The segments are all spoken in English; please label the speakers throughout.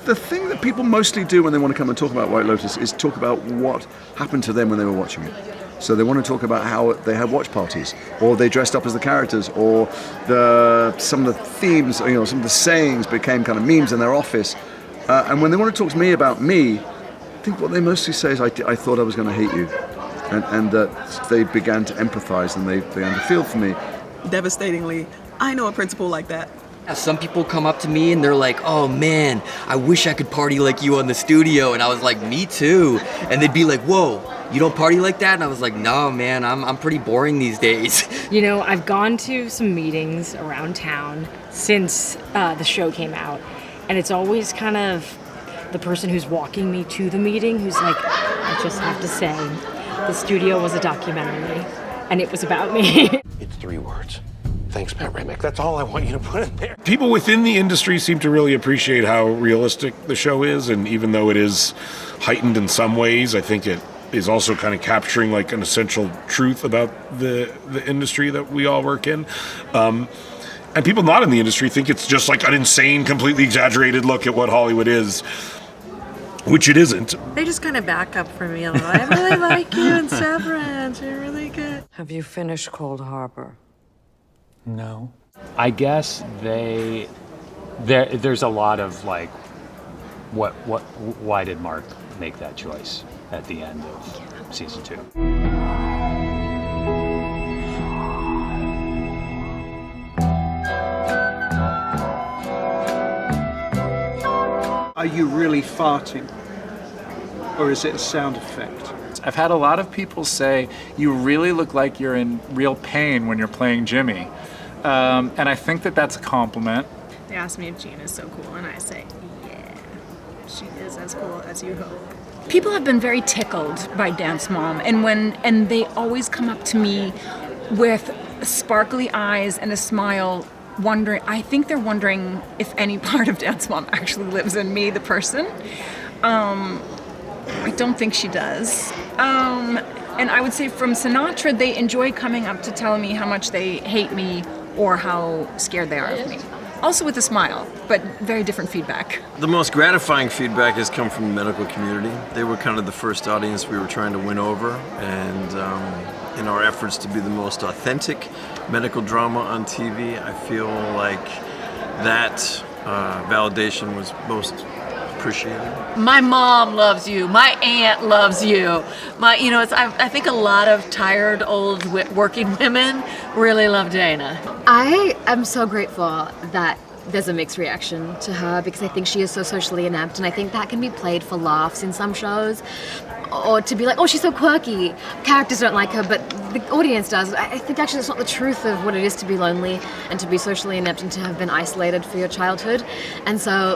Speaker 1: the thing that people mostly do when they want to come and talk about White Lotus is talk about what happened to them when they were watching it. So they want to talk about how they had watch parties, or they dressed up as the characters, or some of the themes, some of the sayings became kind of memes in their office. And when they want to talk to me about me, I think what they mostly say is, I thought I was going to hate you. And that they began to empathize and they began to feel for me.
Speaker 2: Devastatingly, I know a principal like that.
Speaker 3: Some people come up to me and they're like, oh man, I wish I could party like you on the studio. And I was like, me too. And they'd be like, whoa, you don't party like that? And I was like, no, man, I'm pretty boring these days.
Speaker 4: I've gone to some meetings around town since the show came out. And it's always kind of the person who's walking me to the meeting who's like, I just have to say, the studio was a documentary and it was about me.
Speaker 5: It's 3 words. Thanks, Pat Remick. That's all I want you to put in there.
Speaker 6: People within the industry seem to really appreciate how realistic the show is, and even though it is heightened in some ways, I think it is also kind of capturing like an essential truth about the industry that we all work in. And people not in the industry think it's just like an insane, completely exaggerated look at what Hollywood is, which it isn't.
Speaker 7: They just kind of back up for me. I really like you in Severance. You're really good. Have you finished Cold Harbor?
Speaker 8: No. I guess there's a lot of like, why did Mark make that choice at the end of season 2?
Speaker 9: Are you really farting? Or is it a sound effect?
Speaker 10: I've had a lot of people say, you really look like you're in real pain when you're playing Jimmy. And I think that that's a compliment.
Speaker 11: They ask me if Jean is so cool, and I say, yeah, she is as cool as you hope.
Speaker 12: People have been very tickled by Dance Mom, and they always come up to me with sparkly eyes and a smile, wondering. I think they're wondering if any part of Dance Mom actually lives in me, the person. I don't think she does. And I would say from Sinatra, they enjoy coming up to tell me how much they hate me or how scared they are of me. Also with a smile, but very different feedback.
Speaker 13: The most gratifying feedback has come from the medical community. They were kind of the first audience we were trying to win over, and in our efforts to be the most authentic medical drama on TV, I feel like that validation was most appreciated.
Speaker 7: My mom loves you. My aunt loves you. I think a lot of tired old working women really love Dana.
Speaker 14: I am so grateful that there's a mixed reaction to her because I think she is so socially inept, and I think that can be played for laughs in some shows, or to be like, oh, she's so quirky. Characters don't like her, but the audience does. I think actually it's not the truth of what it is to be lonely and to be socially inept and to have been isolated for your childhood. And so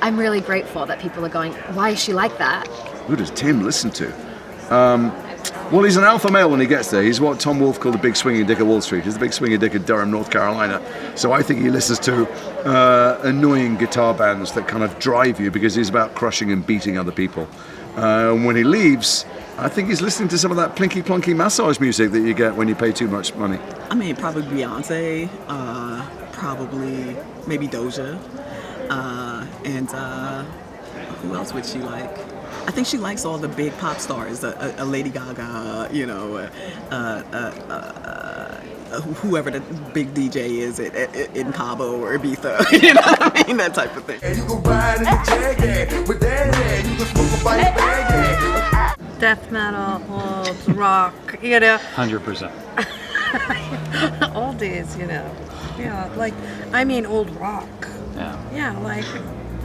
Speaker 14: I'm really grateful that people are going, why is she like that?
Speaker 1: Who does Tim listen to? Well, he's an alpha male when he gets there. He's what Tom Wolfe called the big swinging dick of Wall Street. He's the big swinging dick of Durham, North Carolina. So I think he listens to annoying guitar bands that kind of drive you because he's about crushing and beating other people. And when he leaves, I think he's listening to some of that plinky plonky massage music that you get when you pay too much money.
Speaker 2: I mean, probably Beyonce, probably maybe Doja. And who else would she like? I think she likes all the big pop stars, a Lady Gaga, whoever the big DJ is in Cabo or Ibiza, you know what I mean? That type of thing. And you can ride in the Jag, with that, you can smoke a bite bag.
Speaker 7: Death metal, old rock,
Speaker 8: 100%.
Speaker 7: Oldies, Yeah, old rock. Yeah, like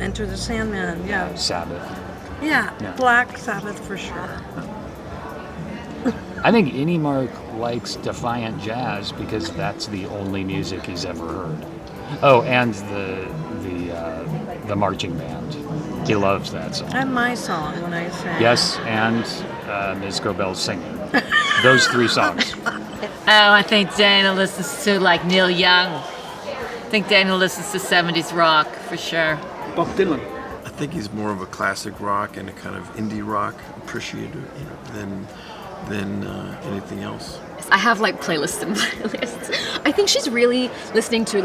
Speaker 7: Enter the Sandman, yeah.
Speaker 8: Sabbath.
Speaker 7: Yeah, Black Sabbath for sure.
Speaker 8: I think any Mark likes defiant jazz because that's the only music he's ever heard. Oh, and the marching band. He loves that song.
Speaker 7: And my song when I say.
Speaker 8: Yes, and Ms. Gobel's singing. Those 3 songs.
Speaker 7: I think Dana listens to Neil Young. I think Dana listens to 70s rock for sure.
Speaker 9: Bob Dylan.
Speaker 13: I think he's more of a classic rock and a kind of indie rock appreciator than anything else.
Speaker 14: I have playlists and playlists. I think she's really listening to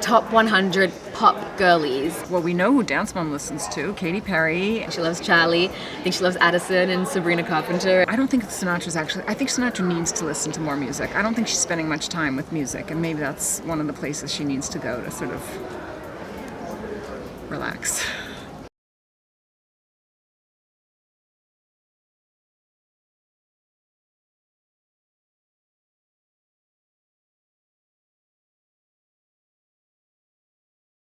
Speaker 14: top 100 pop girlies.
Speaker 12: Well, we know who Dance Mom listens to, Katy Perry.
Speaker 14: She loves Charlie. I think she loves Addison and Sabrina Carpenter.
Speaker 12: I don't think Sinatra's actually, I think Sinatra needs to listen to more music. I don't think she's spending much time with music, and maybe that's one of the places she needs to go to sort of relax.